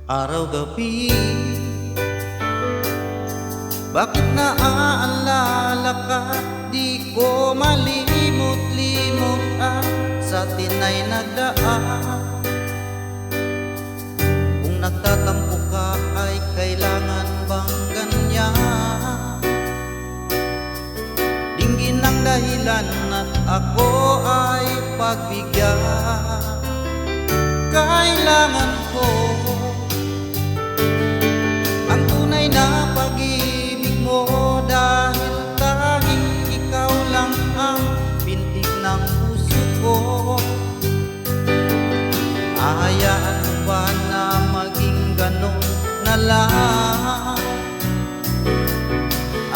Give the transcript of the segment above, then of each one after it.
Araw-gabi, bakit naaalala ka? Di ko malimot-limot ang sa tinay nagdaan. Kung nagtatampo ka ay kailangan bang ganyan? Dinggin ang dahilan at ako ay pagbigyan. Kailangan ko ang tunay na pag-ibig mo, dahil tanging ikaw lang ang bintig ng puso ko. Ahayaan mo ba na maging ganon na lang?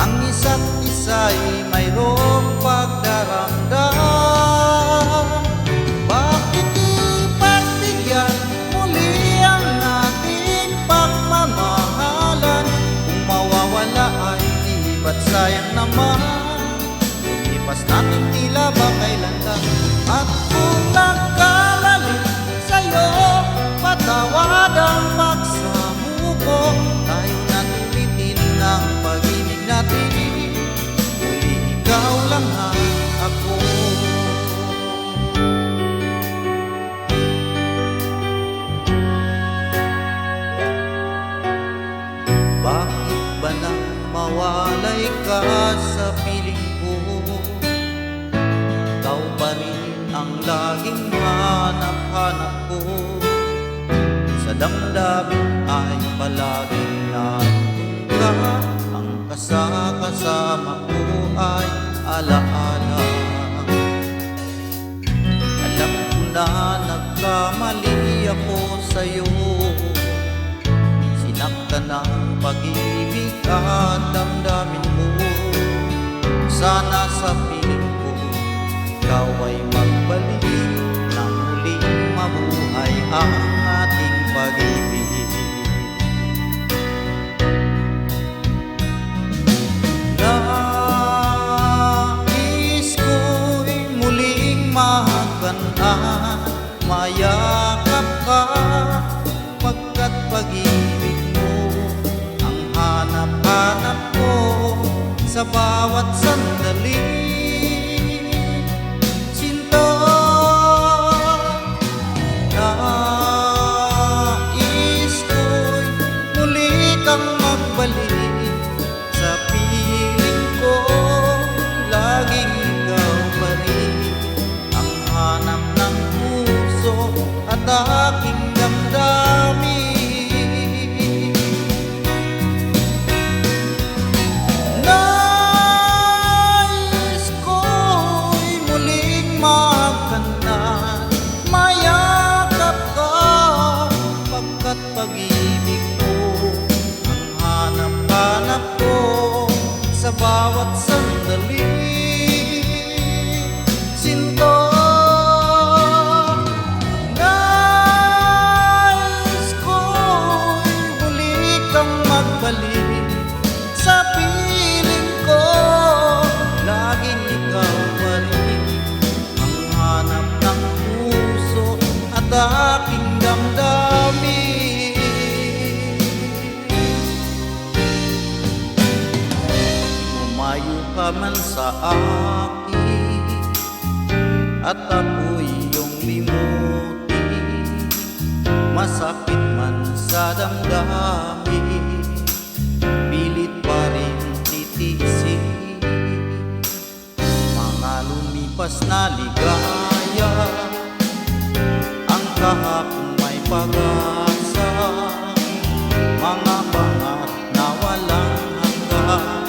Ang isa't isa'y mayroong pagdaramdam. Bakit ipagbigyan muli ang ating pagmamahalan? Kung mawawala ay di ba't sayang naman? Lipas natin tila ba kailan lang? At kung nagkamali sa'yo, patawad ang pagsamuko. Tayo na ulitin ang pag-ibig natin. Muli ikaw lang ang ako. Bakit ba nang mawalay ka sa piling ko? Ikaw pa rin ang laging hanap-hanap ko. Sa damdamin ay palaging nandun ka. Ang kasama ko ay alaala. Alam ko na nagkamali ako sa'yo. Sinaktan ang pag-ibig at damdamin mo. Sana sa piling ko ikaw ay magbalik nang muling mabuhay ang ating pag-ibig. Nais ko'y muling mahaganaan, mayakap ka, pagkat pag-ibig mo ang hanap-hanap ko sa bawat sandali. Sinta, nais ko'y muli kang magbalik sa piling ko. Laging ikaw pa rin ang hanap ng puso at aking damdamin. Nais ko'y muling magkanan, mayakap ka, pagkat pag-ibig ko ang hanap-hanap ko sa bawat sandali. Sinta, nais ko'y muli kang magbalik sa piling ko. Laging ikaw pa rin ang hanap ng puso at aking damdamin. Umayo ka man sa akin at ako'y iyong limutin. Masakit man sa damdamin, pilit pa rin titiisin. Mga lumipas na ligaya, ang kahapon may pag-asa. Mga pangarap na walang hanggan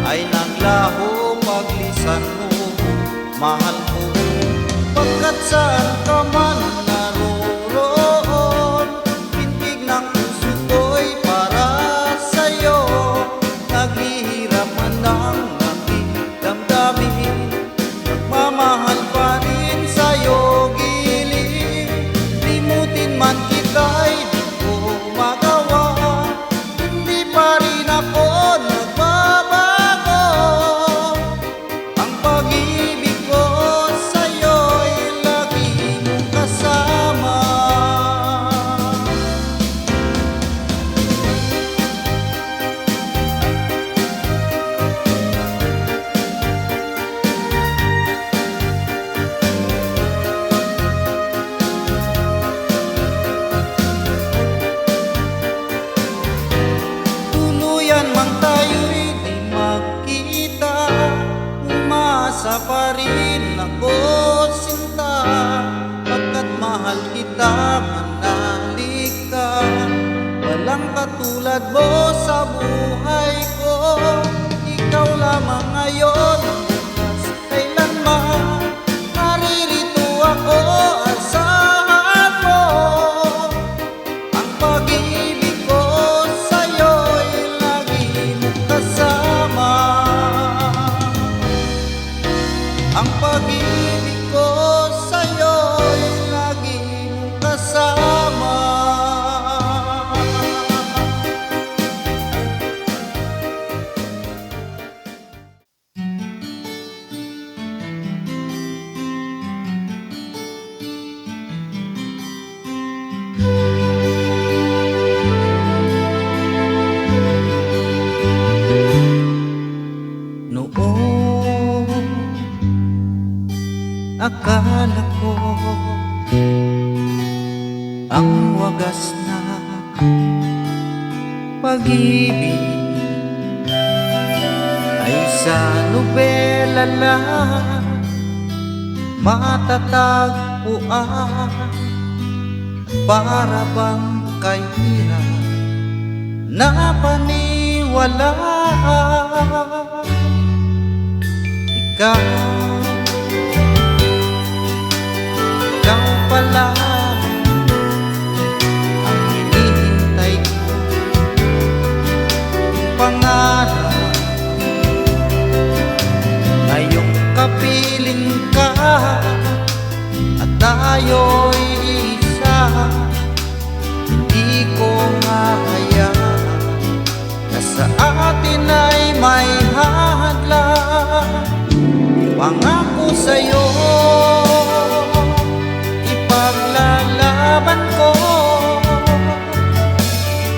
ay naglaho paglisan mo, mahal ko. Pagkat saan ka man naroroon, pintig ng puso ko'y para sa'yo. Naghihirap man ang aking damdamin, nagmamahal pa rin sa'yo giliin. Limutin man kita'y di ko magawa, hindi pa rin ako nagbabago. Ang pag-ibig ko sa'yo'y laging katulad mo sa buhay ko. Ikaw lamang ngayon ang bukas kailanman. Naririto ako, asahan mo. Ang pag-ibig ko sa'yo'y lagi mong kasama. Ang pag-ibig ko sa'yo'y lagi mong kasama. Noon, akala ko ang wagas na pag-ibig ay sa nobela lang matatagpuan. Para bang kahirap na paniwalaan. Ikaw pala ang hinihintay ko. Pangarap ngayong kapiling ka at tayo'y isa. Hindi ko mahayaan na sa atin ay may hadlang. Pangako sa'yo, ipaglalaban ko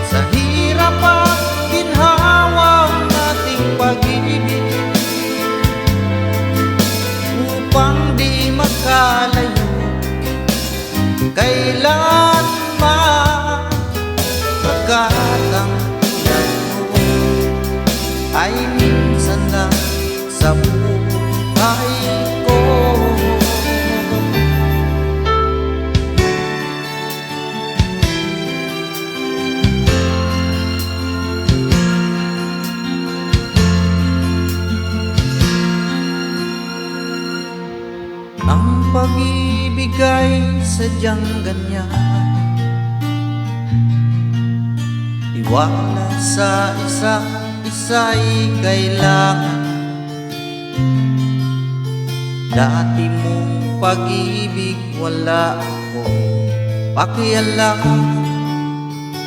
sa hirap at ginhawang nating pag-ibig, upang di magkalayo kailanman. Pagkat ang tulad mo ay minsan lang sa buhay ko. Ang pag-ibig ay sadyang ganyan, tiwala sa isa't isa'y kailangan. Dati mong pag-ibig wala akong pakialam,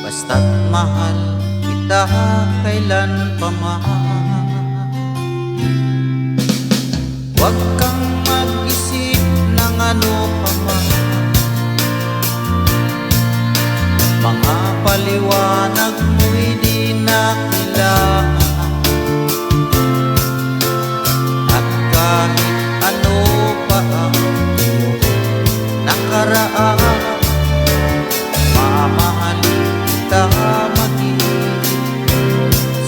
basta't mahal kita kailan pa man. Huwag kang mag-isip ng ano pa man, mga paliwanag mo'y di na kailangan. At kahit ano pa ang iyong nakaraan, mamahalin kita maging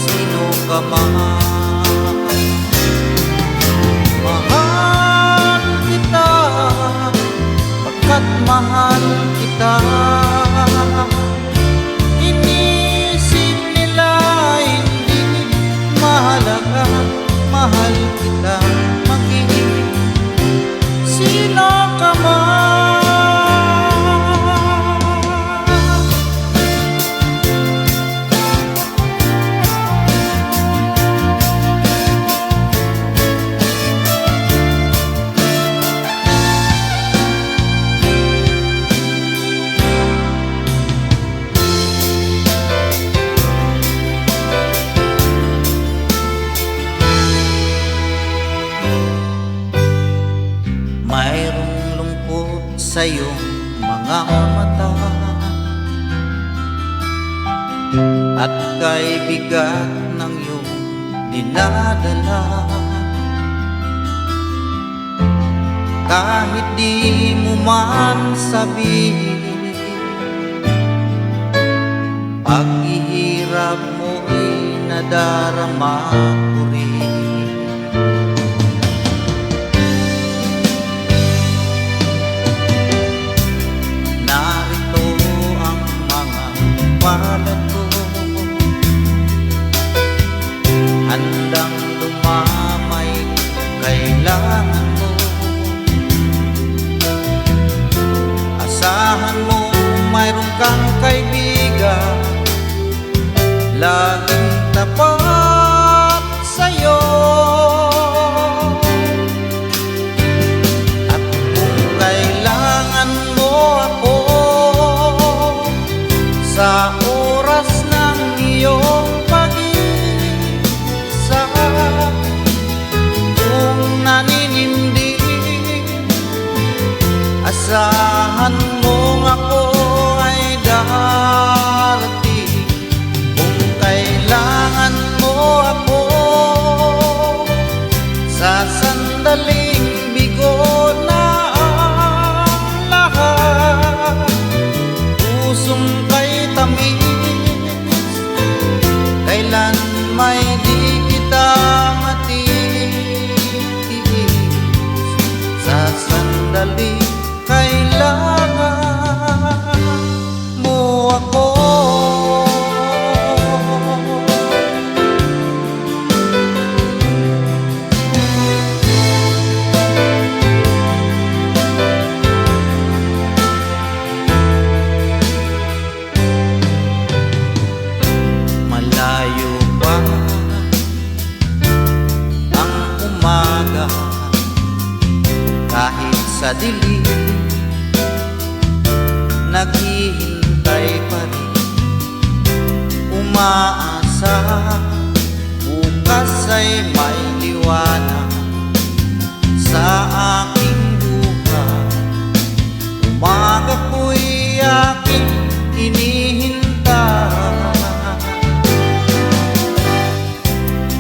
sino ka man. Mahal kita pagkat mahal kita. Inisip nila hindi mahalaga, mahal kita maging sino ka man. Mayroong lungkot sa iyong mga mata, at kay bigat ng iyong dinadala. Kahit di mo man sabihin, paghihirap mo'y nadarama ko rin. Narito ang mga palad ko, handang dumamay kung kailangan mo. Asahan mo mayroon kang kaibigan, laging tapat sa'yo. At kung kailangan mo ako sa oras ng iyong pag-iisa, kung naninindig, asahan mong ako ay darating. Kung kailangan mo ako sa sandaling bigo na ang lahat, pusong kay tamis, kailan may di kita matitiis. Sa sandaling kailangan mo ako. Malayo pa ang umaga, kahit sa dilim naghihintay pa rin, umaasa bukas ay may liwanag sa aking buhay. Umaga ko'y aking hinihintay.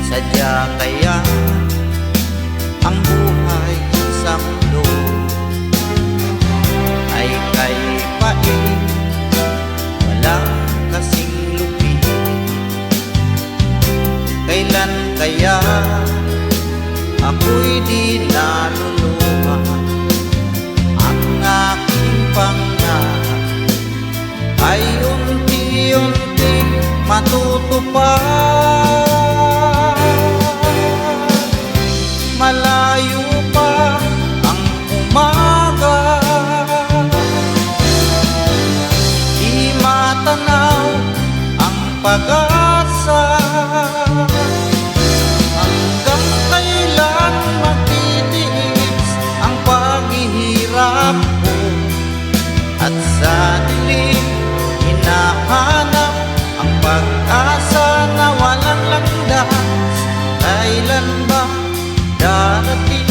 Sadya kaya ang buhay sa mundo ay kay pain, walang kasing lupit. Kailan kaya ako'y di naluluha? Ang aking pangarap ay unti-unting matutupad. Malayo pa ang umaga, di matanaw ang pag-asa. Hanggang kailan magtitiis ang paghihirap ko, at sa dilim hinahanap ang pag-asa na walang landas. Kailan ba darating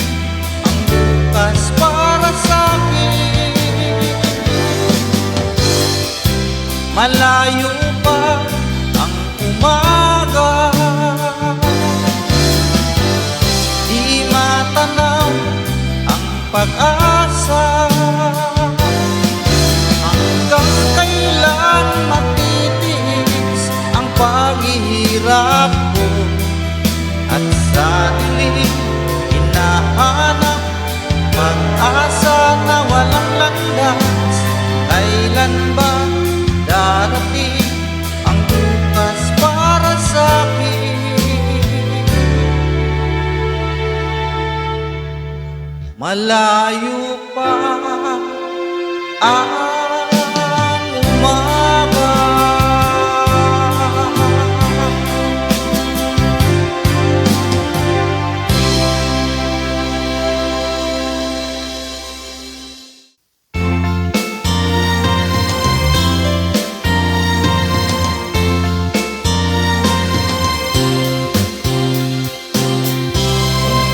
ang bukas para sa'kin? Malayo pa ang umaga, di matanaw ang pag-asa. Hanggang kailan matitiis ang paghihirap ko, at sa dilim hinahanap pag-asa na walang landas. Kailan ba darating ang bukas para sa'kin? Malayo pa ang umaga.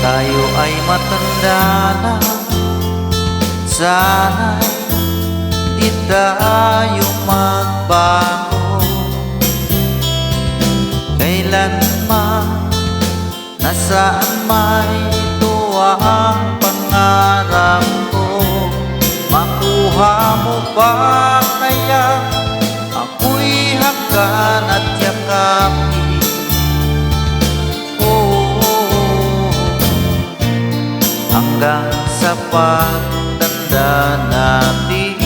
Tayo ay matanda na, sana'y di tayo magbago. Kailanman, nasaan may tuwa ang pangarap ko. Makuha mo ba kaya ako'y hanggan at yakapin? Hanggang sa pagtanda natin,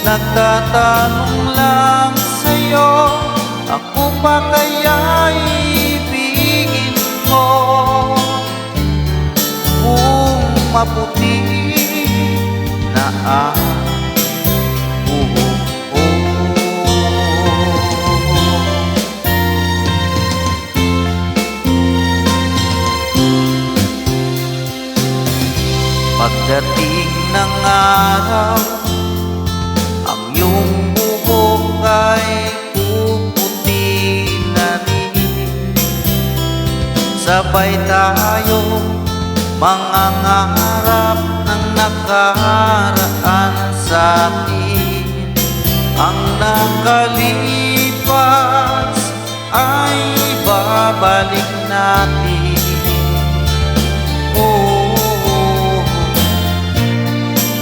nagtatanong lang sa'yo, ako pa kaya maputi na ang buhok ko. Pagdating ng araw, ang iyong buhok ay puputi na rin. Sabay tayong mangangarap ng nakaraan sa atin. Ang nakalipas ay babalik natin. Oh,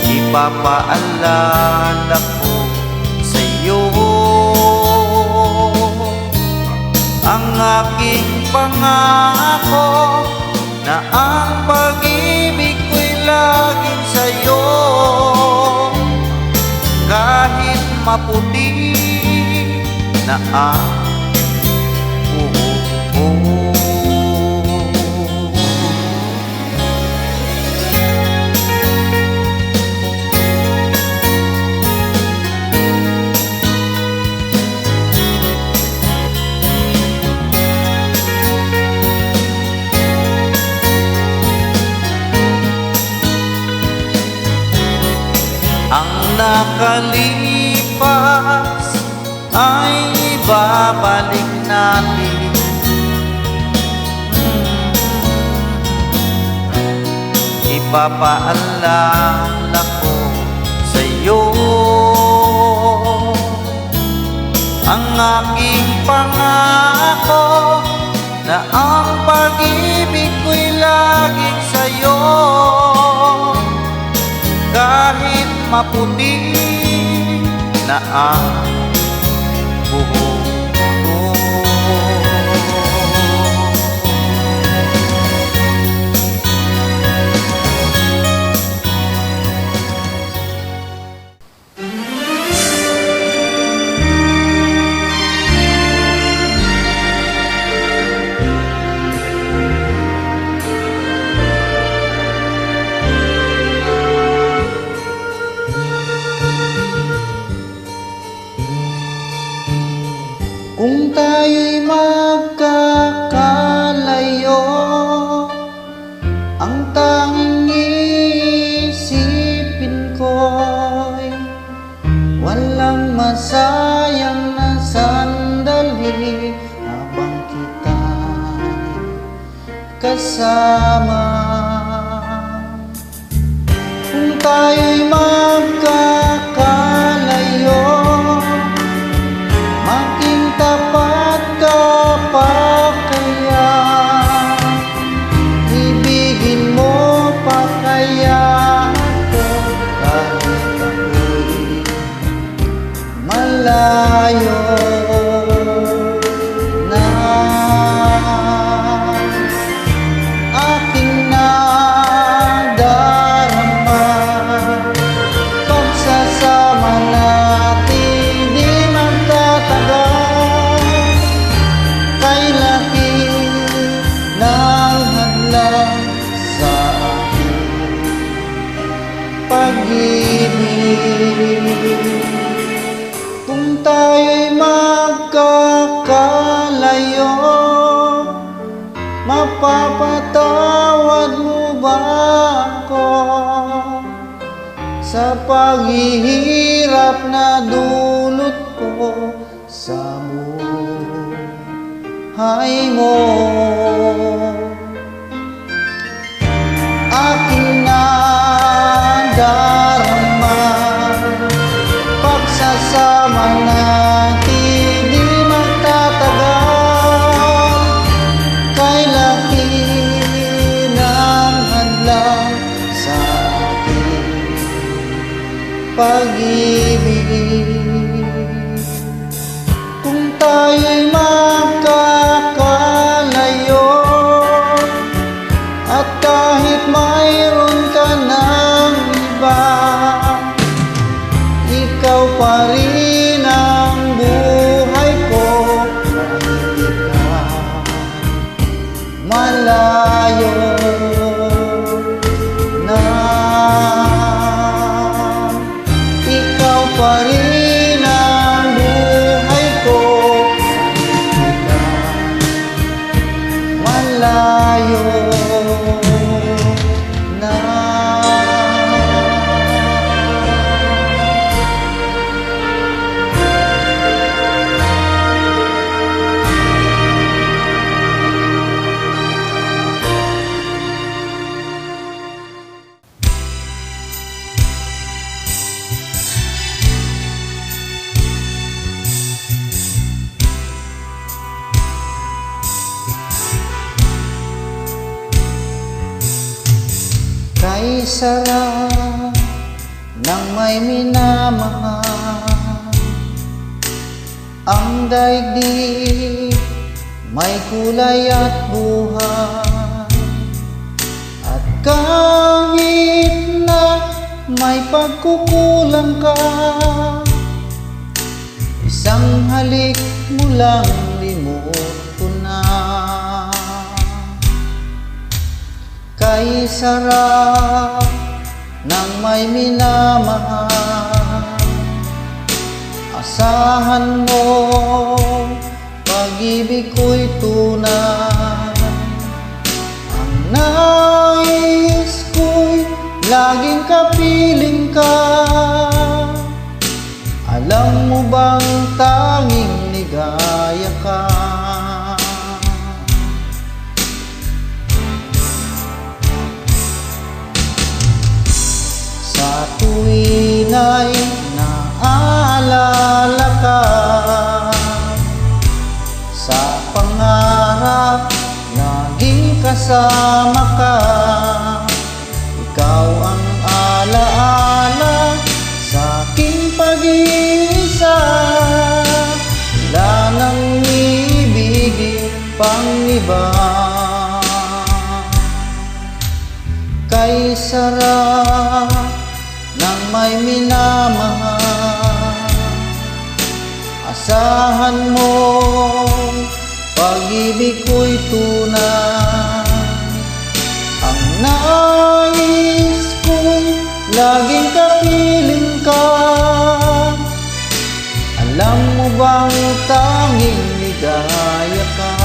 ipapaalala ko sa iyo ang aking pangako na ang pag-ibig ko'y laging sa'yo. Kahit maputi na ang buhok ko. Ang nakalipas ay babalik natin. Ipapaalala ko sa iyo ang aking pangako na ang pag-ibig ko'y laging sa iyo. Kahit maputi na ang buhok ko. Kung tayo'y magkakalayo, ang tanging iisipin ko'y walang masayang na sandali habang kita'y kasama. Kung tayo'y magkakalayo, tapat ka pa kaya? Ibigin mo pa kaya ako kahit ako'y malayo na? Aking nadarama pagsasama natin di magtatagal. Kung tayo'y magkakalayo, mapapatawad mo ba ako sa paghihirap na dulot ko sa buhay mo? Aking nadarama pagsasama natin di magtatagal. Kay laki ng hadlang sa ating pag-ibig. Kung tayo'y magkakalayo at kahit mayroon ka ng iba, ikaw pa rin ang buhay ko. Kahit ikaw malayo na. Kay sarap ng may minamahal, ang daigdig may kulay at buhay. At kahit na may pagkukulang ka, isang halik mo lang limot ko na. Kay sarap ng may minamahal, asahan mo pag-ibig ko'y tunay. Ang nais ko'y laging kapiling ka. Alam mo bang tanging ligaya ka? Sa tuwin ay naaalala ka, sa pangarap laging kasama ka. Ikaw ang alaala sa aking pag-iisa. Wala nang ibigin pang iba. Kay sarap ng may minamahal, asahan mo pag-ibig ko'y tunay. Ang nais ko'y laging kapiling ka. Alam mo bang tanging ligaya ka?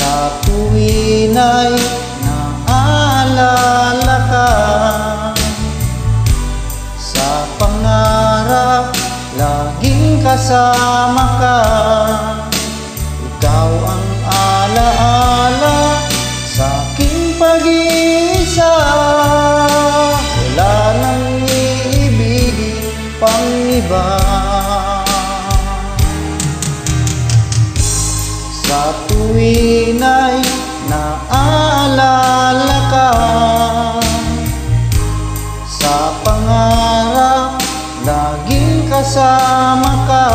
Sa tuwin ay naaalala ka, sa pangarap laging kasama ka. Ikaw ang alaala sa aking pag-iisa. Wala nang iibigin pang iba. Sa tuwin ay naaalala ka, sa pangarap laging kasama ka.